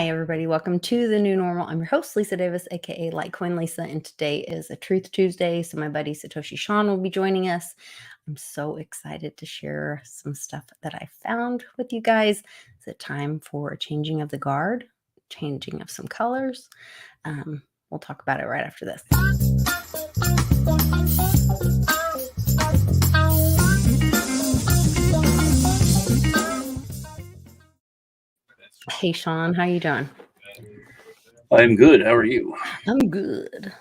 Hi, everybody. Welcome to the new normal. I'm your host, Lisa Davis, aka Litecoin Lisa, and today is a Truth Tuesday. So, my buddy Satoshi Sean will be joining us. I'm so excited to share some stuff that I found with you guys. Is it time for a changing of the guard, changing of some colors? We'll talk about it right after this. Hey, Sean, how you doing? I'm good. How are you? I'm good.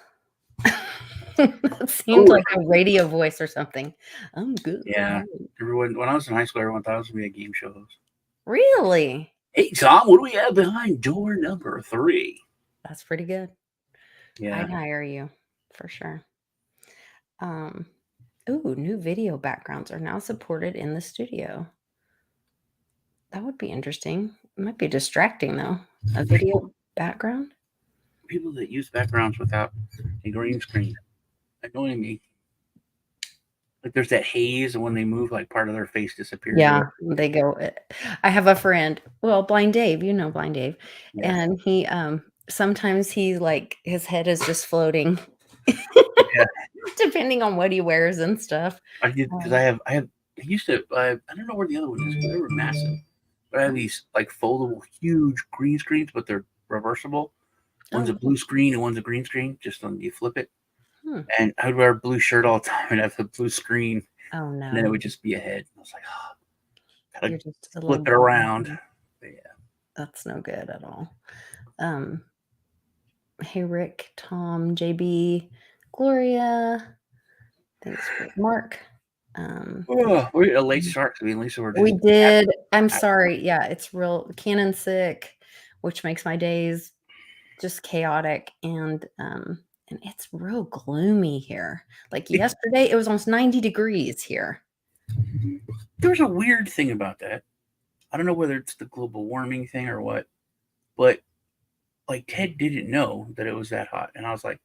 That seemed like a radio voice or something. I'm good. Yeah. Everyone, when I was in high school, everyone thought I was going to be a game show host. Really? Hey, Tom, what do we have behind door number 3? That's pretty good. Yeah. I'd hire you for sure. Ooh, new video backgrounds are now supported in the studio. That would be interesting. It might be distracting though. A video background? People that use backgrounds without a green screen annoying me. Like there's that haze, and when they move, like part of their face disappears. Yeah, they go. I have a friend, well, Blind Dave, you know Blind Dave, Yeah. and he sometimes he like his head is just floating. Yeah. Depending on what he wears and stuff. I did because I used to. I don't know where the other one is because they were massive. But I have these like foldable, huge green screens, but they're reversible. One's a blue screen and one's a green screen. Just on you flip it. And I would wear a blue shirt all the time and have the blue screen. Oh no! And then it would just be a head. I was like, oh, gotta You're just flip it around. But yeah, that's no good at all. Hey Rick, Tom, JB, Gloria. Thanks for Mark. we're a late start. I mean, Lisa, we did. I'm sorry. Yeah, it's real. Cannon's sick, which makes my days just chaotic, and it's real gloomy here. Like yesterday, it was almost 90 degrees here. There's a weird thing about that. I don't know whether it's the global warming thing or what, but like Ted didn't know that it was that hot, and I was like,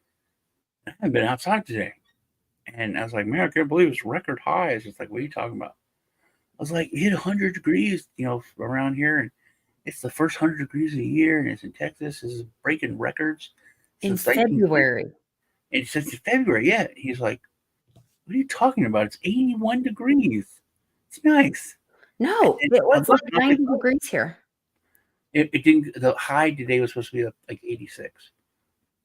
I haven't been outside today, and I was like, man, I can't believe it's record highs. It's like, what are you talking about? I was like, it hit 100 degrees, around here, and it's the first 100 degrees of the year, and it's in Texas. This is breaking records in February. And since February, yeah. He's like, what are you talking about? It's 81 degrees. It's nice. No, it was like 90 degrees here. It didn't. The high today was supposed to be like 86,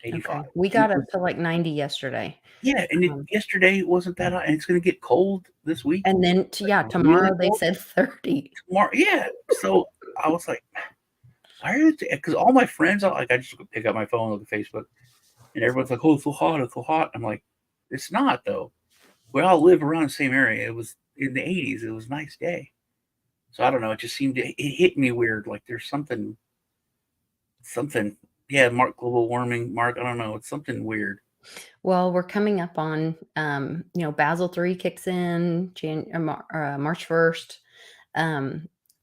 85. Okay. We got up to like 90 yesterday. Yeah, and yesterday it wasn't that hot, and it's going to get cold this week. And then, tomorrow they said 30. Tomorrow, yeah. So I was like, why are they? Because all my friends, I just pick up my phone, look at Facebook, and everyone's like, oh, it's so hot, it's so hot. I'm like, it's not, though. We all live around the same area. It was in the 80s. It was a nice day. So I don't know. It just seemed it hit me weird. Like there's something. Yeah, Mark, global warming. Mark, I don't know. It's something weird. Well, we're coming up on, Basel III kicks in March 1st.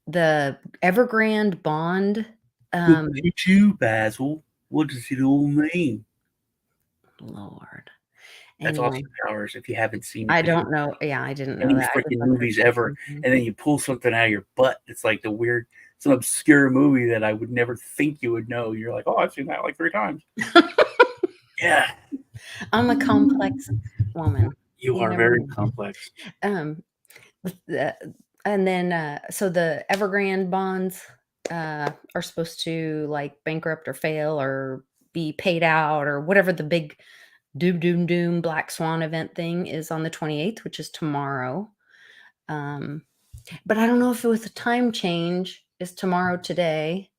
The Evergrande bond. Look at you, Basil. What does it all mean? Lord. That's Austin Powers. If you haven't seen it, I don't know. Yeah, I didn't know any that. freaking movies ever, and then you pull something out of your butt. It's like some obscure movie that I would never think you would know. You're like, oh, I've seen that like 3 times. Yeah, I'm a complex woman. You are very complex. And then, so the Evergrande bonds are supposed to like bankrupt or fail or be paid out or whatever the big doom black swan event thing is on the 28th, which is tomorrow. But I don't know if it was a time change. Is tomorrow today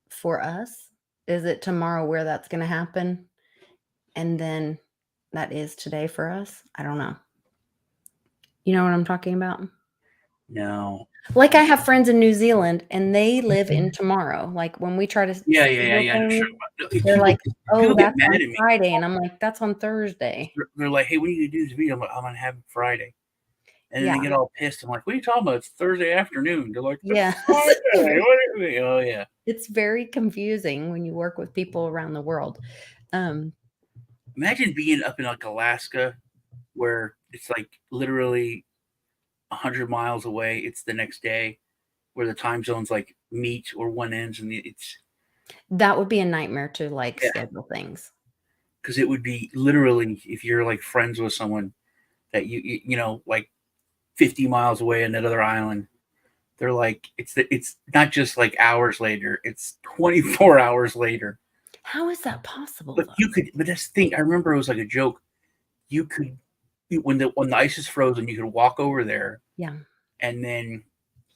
for us? Is it tomorrow where that's going to happen? And then that is today for us? I don't know. You know what I'm talking about? No. Like I have friends in New Zealand and they live in tomorrow. Like when we try to Yeah. They're like, oh, that's on Friday. And I'm like, that's on Thursday. They're like, hey, we need to do this video. I'm going to have it Friday. And then they get all pissed. I'm like, what are you talking about? It's Thursday afternoon. They're like, yeah. Friday. Oh, yeah. It's very confusing when you work with people around the world. Imagine being up in like Alaska where it's like literally 100 miles away. It's the next day where the time zones like meet or one ends and That would be a nightmare to like Yeah. schedule things. Because it would be literally, if you're like friends with someone that you know, like 50 miles away on that other island, they're like, it's not just like hours later, it's 24 hours later. How is that possible But though? you could, but that's the thing. I remember it was like a joke. You could, when the ice is frozen, you could walk over there, Yeah. and then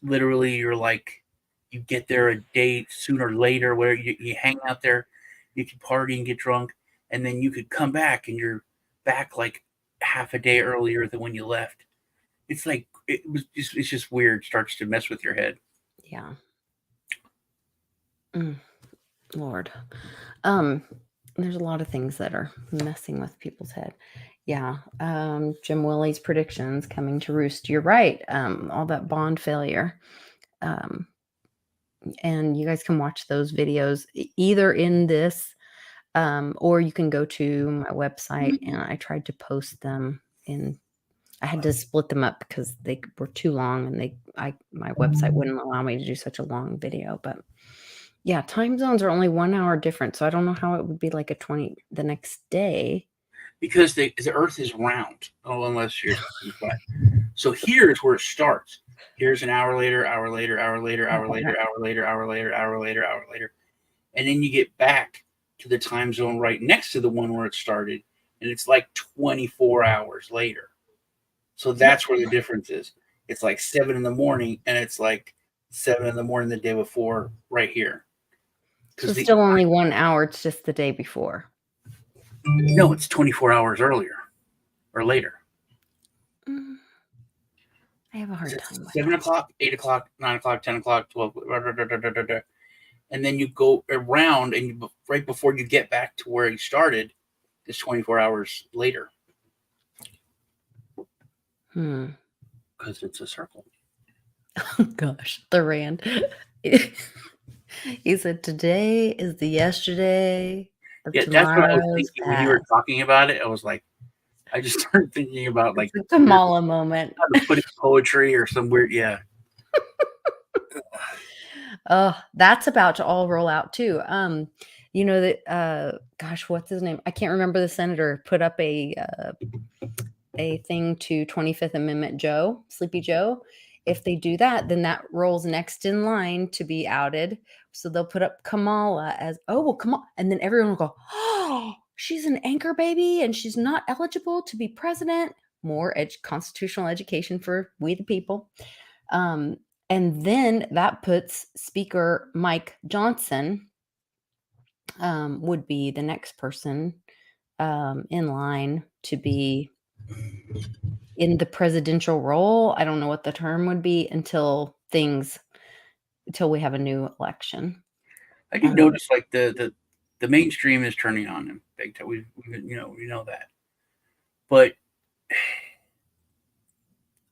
literally you're like, you get there a day sooner or later, where you hang out there, you could party and get drunk, and then you could come back and you're back like half a day earlier than when you left. It's like it's just weird. Starts to mess with your head. Yeah. Lord. There's a lot of things that are messing with people's head. Yeah. Jim Willie's predictions coming to roost. You're right. All that bond failure. And you guys can watch those videos either in this, or you can go to my website, and I tried to post them in. I had to split them up because they were too long, and my website wouldn't allow me to do such a long video. But yeah, time zones are only 1 hour different, so I don't know how it would be like the next day. Because the Earth is round. Oh, unless you're flat. So here's where it starts. Here's an hour later, hour later, hour later, hour later, hour later, hour later, hour later, hour later, and then you get back to the time zone right next to the one where it started, and it's like 24 hours later. So that's where the difference is. It's like 7 in the morning, and it's like 7 in the morning the day before, right here. So still only 1 hour. It's just the day before. No, it's 24 hours earlier or later. I have a hard time with 7 o'clock, 8 o'clock, 9 o'clock, 10 o'clock, 12, and then you go around, and right before you get back to where you started, it's 24 hours later. Because it's a circle. Oh, gosh, the Rand. He said, today is the yesterday of Yeah, that's what I was tomorrow's thinking when you were past. talking about it. I was like, I just started thinking about like It's a Kamala moment. how to put it in poetry or some weird, yeah. Oh, that's about to all roll out too. You know that gosh, what's his name? I can't remember. The senator put up a thing to 25th Amendment Joe, Sleepy Joe. If they do that, then that rolls next in line to be outed. So they'll put up Kamala as, oh, well, come on. And then everyone will go, oh, she's an anchor baby and she's not eligible to be president. More constitutional education for we the people. And then that puts Speaker Mike Johnson would be the next person in line to be in the presidential role. I don't know what the term would be until we have a new election. I do notice like the mainstream is turning on him big time. We know that, but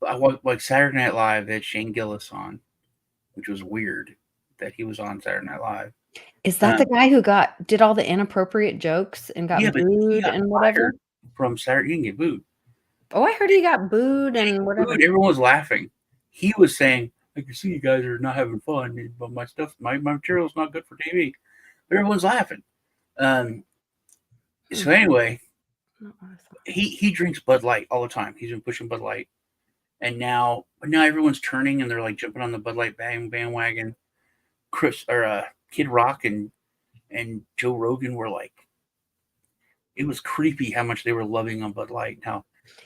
I like Saturday Night Live. They had Shane Gillis on, which was weird that he was on Saturday Night Live. Is that the guy who did all the inappropriate jokes and got booed and whatever? From Saturday, you can get booed. Oh, I heard he got booed and whatever. Everyone was laughing. He was saying, "I can see you guys are not having fun, but my material is not good for TV." But everyone's laughing. So anyway, he drinks Bud Light all the time. He's been pushing Bud Light, and now everyone's turning and they're like jumping on the Bud Light bandwagon. Kid Rock and Joe Rogan were like, it was creepy how much they were loving on Bud Light. How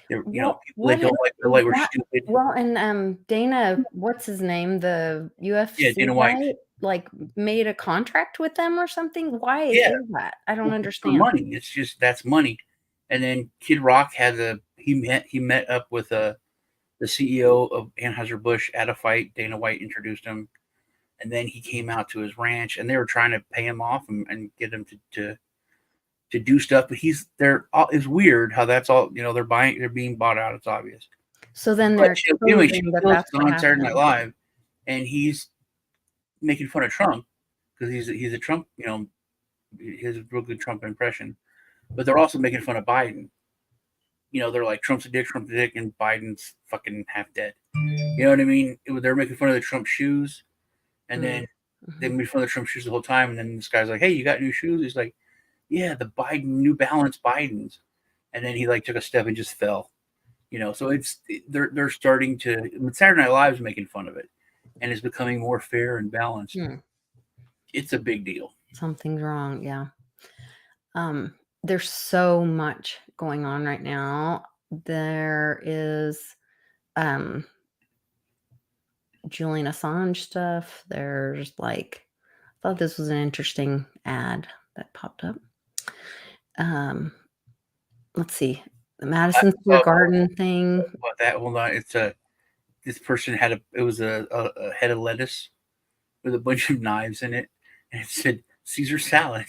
they're, people that don't like Bud Light were stupid. Well, and Dana, what's his name? The UFC Dana White, like made a contract with them or something. Why is that? I don't understand. Money. It's just that's money. And then Kid Rock had he met up with the CEO of Anheuser-Busch at a fight. Dana White introduced him, and then he came out to his ranch, and they were trying to pay him off and get him to do stuff. But it's weird how that's all. They're being bought out. It's obvious. So then that's on Saturday Night Live, and he's making fun of Trump because he's a Trump. He has a real good Trump impression. But they're also making fun of Biden. They're like, Trump's a dick, and Biden's fucking half dead. You know what I mean? They're making fun of the Trump shoes. And then They made fun of the Trump shoes the whole time, and then this guy's like, "Hey, you got new shoes?" He's like, "Yeah, the Biden New Balance Bidens," and then he like took a step and just fell. So they're starting to. Saturday Night Live is making fun of it, and it's becoming more fair and balanced. It's a big deal. Something's wrong. Yeah. There's so much going on right now. There is Julian Assange stuff. There's I thought this was an interesting ad that popped up. Let's see, the Madison Square Garden thing. About that, hold on. It's this person had it was a head of lettuce with a bunch of knives in it, and it said Caesar salad.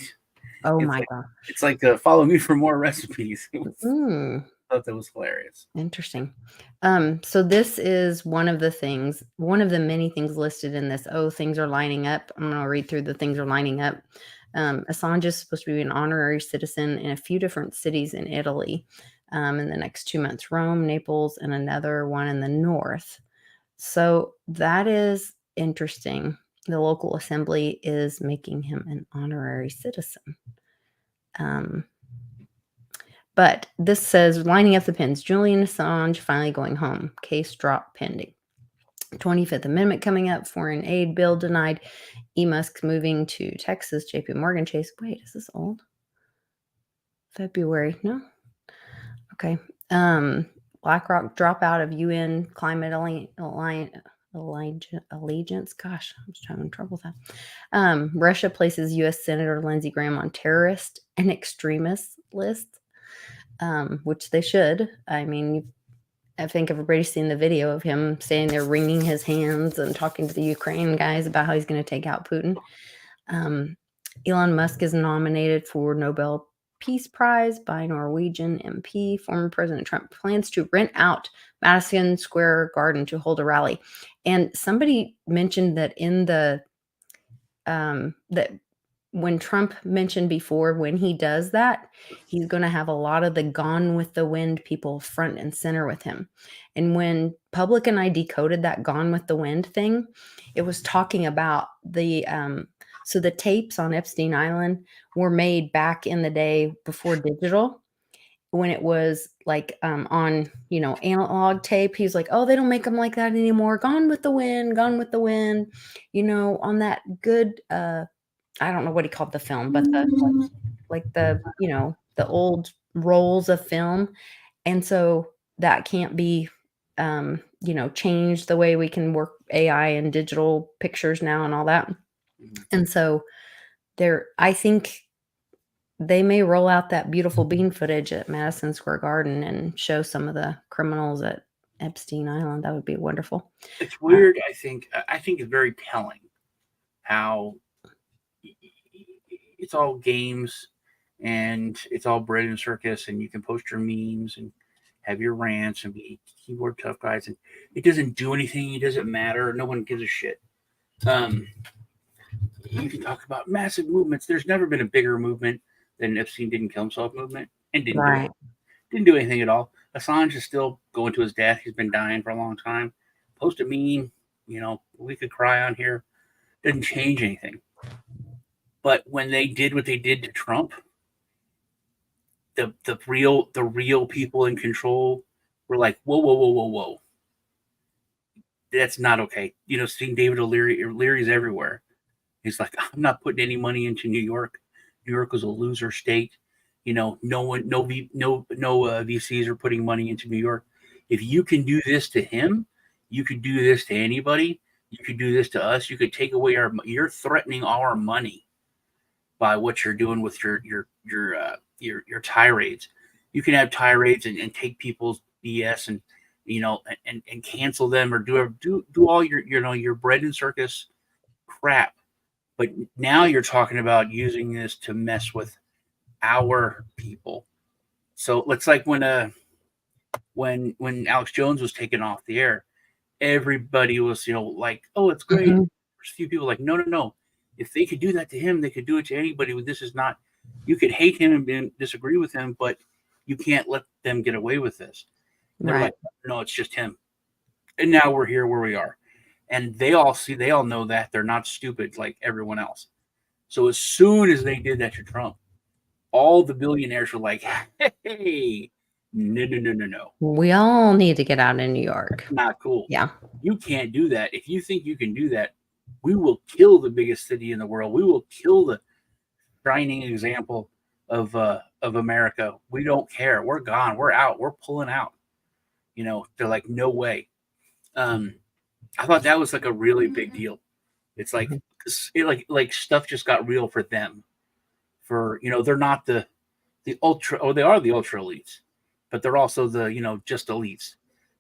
Oh my gosh! It's like follow me for more recipes. I thought that was hilarious. Interesting. So this is one of the many things listed in this. Oh, things are lining up. I'm going to read through the things are lining up. Assange is supposed to be an honorary citizen in a few different cities in Italy in the next 2 months: Rome, Naples, and another one in the north. So that is interesting. The local assembly is making him an honorary citizen. But this says, lining up the pins, Julian Assange finally going home. Case drop pending. 25th Amendment coming up. Foreign aid bill denied. Musk moving to Texas. JP Morgan Chase. Wait, is this old? February. No? Okay. BlackRock drop out of UN Climate Allegiance. Gosh, I was having trouble with that. Russia places U.S. Senator Lindsey Graham on terrorist and extremist lists. Which they should. I mean, I think everybody's seen the video of him standing there wringing his hands and talking to the Ukraine guys about how he's going to take out Putin. Elon Musk is nominated for Nobel Peace Prize by Norwegian MP. Former President Trump plans to rent out Madison Square Garden to hold a rally. And somebody mentioned that in the that when Trump mentioned before, when he does that, he's going to have a lot of the Gone with the Wind people front and center with him. And when Public and I decoded that Gone with the Wind thing, it was talking about so the tapes on Epstein Island were made back in the day before digital, when it was on analog tape. He's like, oh, they don't make them like that anymore. Gone with the Wind, on that good I don't know what he called the film, but the old rolls of film. And so that can't be, changed the way we can work AI and digital pictures now and all that. And so I think they may roll out that beautiful bean footage at Madison Square Garden and show some of the criminals at Epstein Island. That would be wonderful. It's weird. I think it's very telling how it's all games and it's all bread and circus, and you can post your memes and have your rants and be keyboard tough guys, and it doesn't do anything. It doesn't matter. No one gives a shit. You can talk about massive movements. There's never been a bigger movement than Epstein didn't kill himself movement, and didn't do anything at all. Assange is still going to his death. He's been dying for a long time. Post a meme, we could cry on here. Doesn't change anything. But when they did what they did to Trump, the real people in control were like, whoa. That's not okay. Seeing David O'Leary's everywhere. He's like, I'm not putting any money into New York. New York was a loser state. No VCs are putting money into New York. If you can do this to him, you could do this to anybody. You could do this to us. You could take away you're threatening our money by what you're doing with your tirades. You can have tirades and take people's BS and and cancel them or do all your bread and circus crap. But now you're talking about using this to mess with our people. So it's like when Alex Jones was taken off the air, everybody was like, oh, it's great. Mm-hmm. There's a few people like, no. If they could do that to him, they could do it to anybody. This is not. You could hate him and disagree with him, but you can't let them get away with this. They're like, no, it's just him. And now we're here where we are. And they all know that they're not stupid like everyone else. So as soon as they did that to Trump, all the billionaires were like, hey, no. We all need to get out in New York. Not cool. Yeah. You can't do that. If you think you can do that, we will kill the biggest city in the world. We will kill the shining example of America. We don't care. We're gone. We're out. We're pulling out. They're like, no way. I thought that was like a really big deal. It's like like stuff just got real for them. For they're not the ultra, or they are the ultra elites, but they're also the just elites.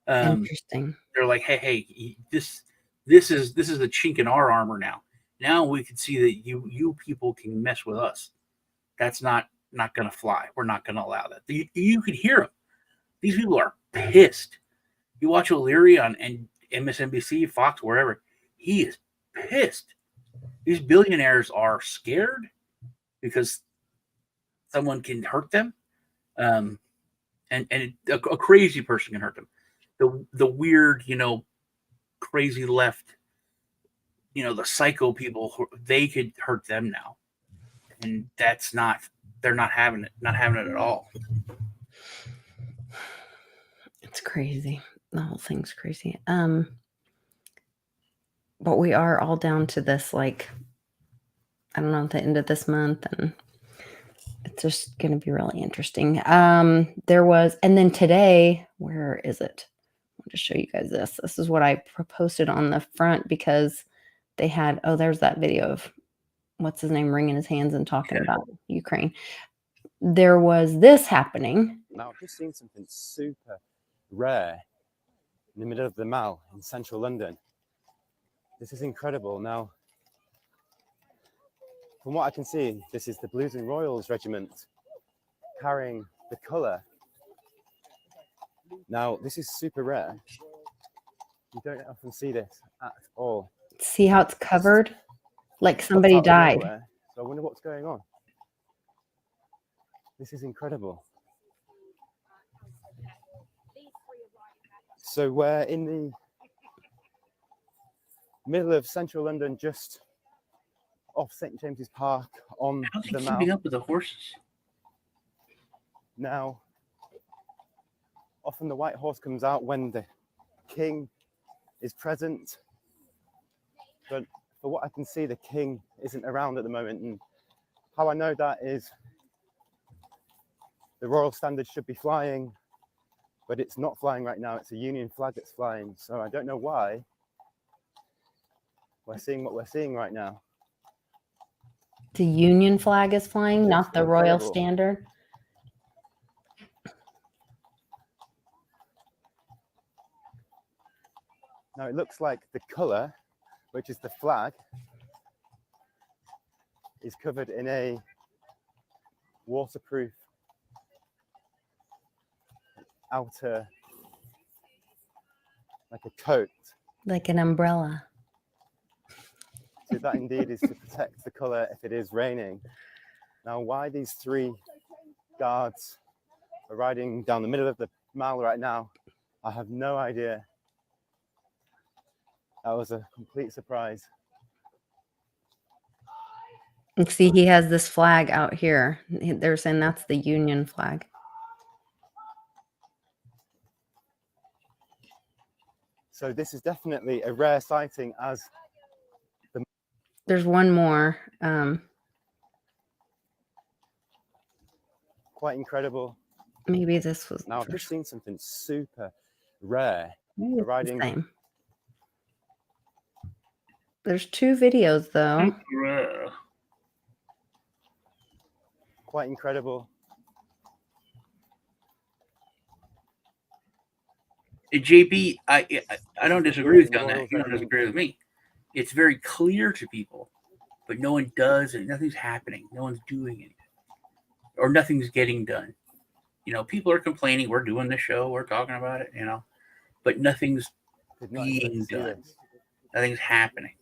Interesting. They're like, hey, this is a chink in our armor now. Now we can see that you people can mess with us. That's not going to fly. We're not going to allow that. You could hear them. These people are pissed. You watch O'Leary on MSNBC, Fox, wherever. He is pissed. These billionaires are scared because someone can hurt them, and a crazy person can hurt them. The weird, crazy left, the psycho people, they could hurt them now, and they're not having it at all. It's crazy. The whole thing's crazy. But we are all down to this, like, I don't know, at the end of this month, and it's just going to be really interesting. And then today, where is it? I'll just show you guys this. This is what I posted on the front because they had, there's that video of what's his name wringing his hands and talking about Ukraine. There was this happening. Now, I've just seen something super rare in the middle of the Mall in central London. This is incredible. Now, from what I can see, this is the Blues and Royals regiment carrying the colour. Now, this is super rare. You don't often see this at all. See how it's covered? Like somebody died. So I wonder what's going on. This is incredible. So we're in the middle of central London, just off St. James's Park on the Mall. Keeping up with the horses. Now, often the white horse comes out when the king is present, but for what I can see, the king isn't around at the moment. And how I know that is the royal standard should be flying, but it's not flying right now. It's a Union flag that's flying. So I don't know why we're seeing what we're seeing right now. The Union flag is flying, not the royal standard. Now it looks like the colour, which is the flag, is covered in a waterproof outer, like a coat. Like an umbrella. So that indeed is to protect the colour if it is raining. Now, why these three guards are riding down the middle of the Mall right now, I have no idea. That was a complete surprise. See, he has this flag out here. They're saying that's the Union flag. So this is definitely a rare sighting, as there's one more. Quite incredible. Maybe this was. Now I've just seen something super rare. Maybe Riding. The same. There's two videos though. Quite incredible. JB, I don't disagree with you on that. You don't disagree with me. It's very clear to people, but no one does, and nothing's happening. No one's doing anything, or nothing's getting done. People are complaining. We're doing the show. We're talking about it. But nothing's being done. Nothing's happening.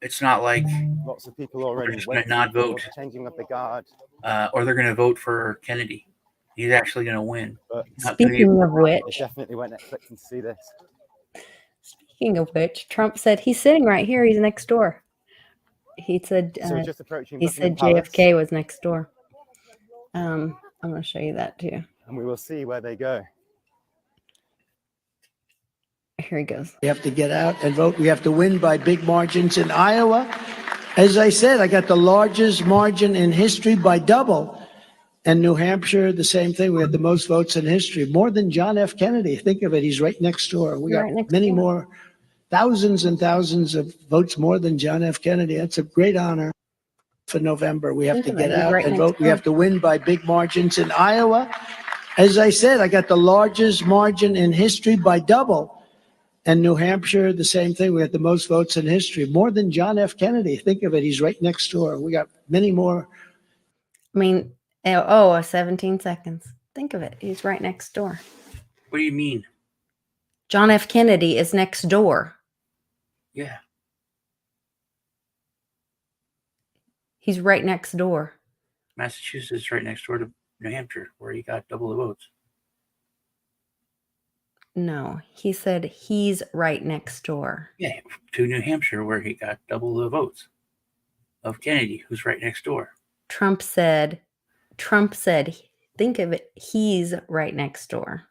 It's not like lots of people already going to not vote, changing of the guard, or they're going to vote for Kennedy. He's actually going to win. Speaking of which, I definitely went Netflix to see this. Speaking of which, Trump said he's sitting right here. He's next door. He said So we're just approaching he Buckingham said Palace, JFK was next door. I'm going to show you that too. and we will see where they go. Here he goes. We have to get out and vote. We have to win by big margins in Iowa. As I said, I got the largest margin in history by double. And New Hampshire, the same thing. We had the most votes in history, more than John F. Kennedy. Think of it. He's right next door. We got Right next many door. more, thousands and thousands of votes more than John F. Kennedy. That's a great honor for November. We have Think to of get it. He's out right and next vote. We door. have to win by big margins in Iowa. As I said, I got the largest margin in history by double. And New Hampshire, the same thing. We had the most votes in history, more than John F. Kennedy. Think of it. He's right next door. We got many more. I mean, 17 seconds. Think of it. He's right next door. What do you mean? John F. Kennedy is next door. Yeah. He's right next door. Massachusetts is right next door to New Hampshire, where he got double the votes. No, he said he's right next door. Yeah, to New Hampshire, where he got double the votes of Kennedy, who's right next door. Trump said, think of it. He's right next door.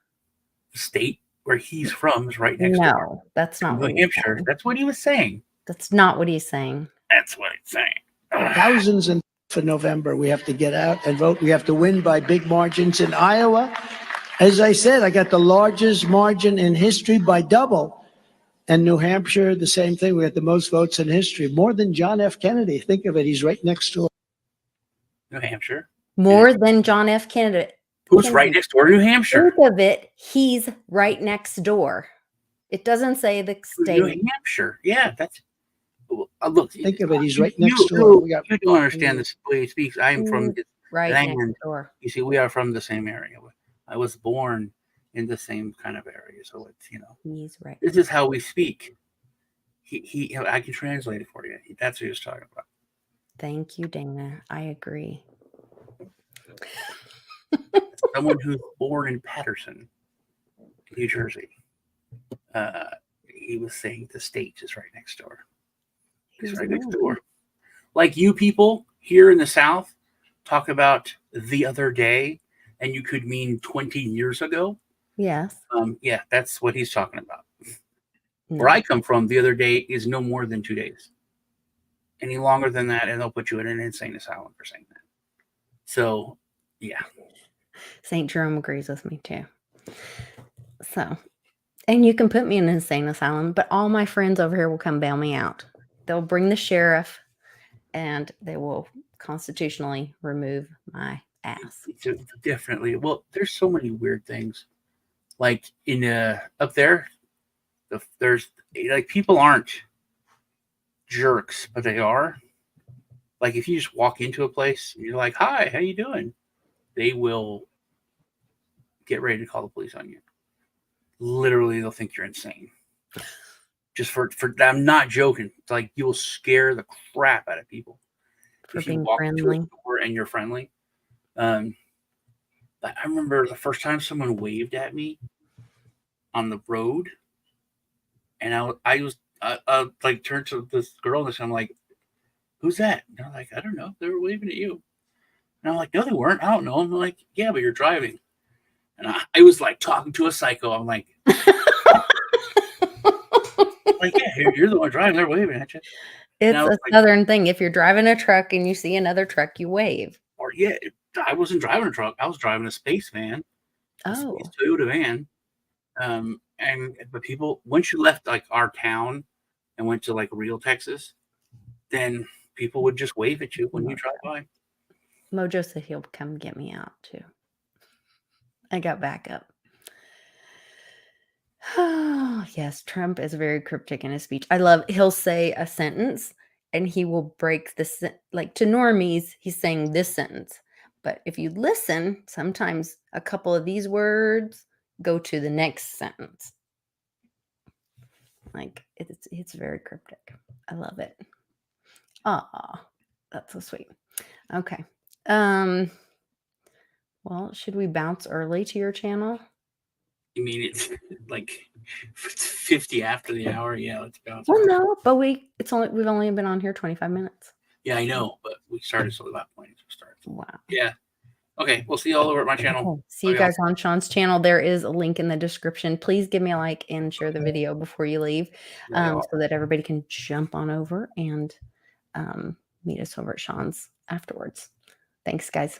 The state where he's from is right next door. No, that's not what New he's Hampshire. saying. That's what he was saying. That's not what he's saying. That's what he's saying. Ugh. Thousands and for November. We have to get out and vote. We have to win by big margins in Iowa. As I said, I got the largest margin in history by double. And New Hampshire, the same thing. We had the most votes in history, more than John F. Kennedy. Think of it. He's right next door. New Hampshire. More than John F. Kennedy. Who's right next door to New Hampshire? Think of it. He's right next door. It doesn't say the New state. Hampshire. Yeah, that's. Look, Think of it. He's right next you, door. We got you don't understand this way he speaks. I'm from Right land. next door. You see, we are from the same area. I was born in the same kind of area, so it's He's right. this is how we speak. I can translate it for you. That's what he was talking about. Thank you, Dana. I agree. Someone who's born in Patterson, New Jersey. He was saying the state is right next door. He's right next door. Like you people here in the South talk about the other day, and you could mean 20 years ago. Yes. Yeah, that's what he's talking about. No. Where I come from, the other day is no more than 2 days. Any longer than that, and they'll put you in an insane asylum for saying that. So, yeah. St. Jerome agrees with me too. So, and you can put me in an insane asylum, but all my friends over here will come bail me out. They'll bring the sheriff and they will constitutionally remove my ass. It's definitely. Well, there's so many weird things. Like in up there, there's like people aren't jerks, but they are. Like if you just walk into a place and you're like, "Hi, how you doing?" They will get ready to call the police on you. Literally, they'll think you're insane. Just for I'm not joking. It's like you will scare the crap out of people For if you being walk friendly. into a store and you're friendly. I remember the first time someone waved at me on the road, and I was like turned to this girl and I'm like, "Who's that?" And they're like, "I don't know. They were waving at you." And I'm like, "No, they weren't. I don't know." I'm like, "Yeah, but you're driving." And I was like talking to a psycho. I'm like, "Yeah, you're the one driving. They're waving at you." It's I a was like, southern thing. If you're driving a truck and you see another truck, you wave. Or yeah, I wasn't driving a truck. I was driving a space van. Oh, Space Toyota van. But people, once you left like our town and went to like real Texas, then people would just wave at you when you drive by. Mojo said he'll come get me out too. I got backup. Oh, yes, Trump is very cryptic in his speech. He'll say a sentence and he will break like to normies, he's saying this sentence. But if you listen, sometimes a couple of these words go to the next sentence. Like it's very cryptic. I love it. Ah, that's so sweet. Okay. Well, should we bounce early to your channel? You mean it's like it's 50 after the hour? Yeah, let's bounce. Well, no, but we've only been on here 25 minutes. Yeah, I know, but we started so that point. We started. Wow. Yeah. Okay, we'll see you all over at my channel. Okay. See you guys on Sean's channel. There is a link in the description. Please give me a like and share the video before you leave, so that everybody can jump on over and meet us over at Sean's afterwards. Thanks, guys.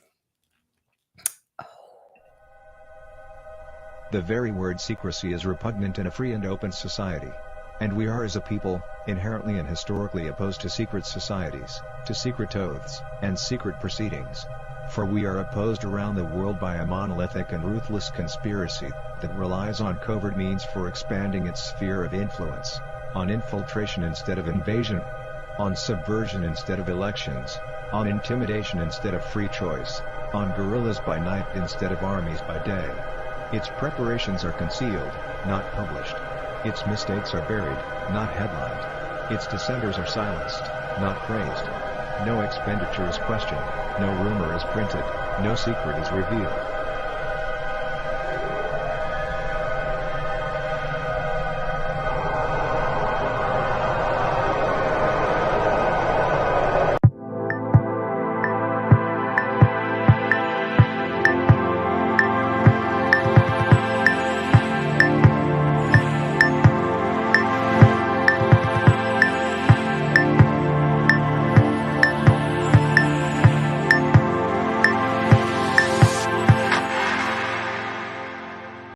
The very word secrecy is repugnant in a free and open society. And we are as a people, inherently and historically opposed to secret societies, to secret oaths, and secret proceedings. For we are opposed around the world by a monolithic and ruthless conspiracy that relies on covert means for expanding its sphere of influence, on infiltration instead of invasion, on subversion instead of elections, on intimidation instead of free choice, on guerrillas by night instead of armies by day. Its preparations are concealed, not published. Its mistakes are buried, not headlined. Its dissenters are silenced, not praised. No expenditure is questioned, no rumor is printed, no secret is revealed.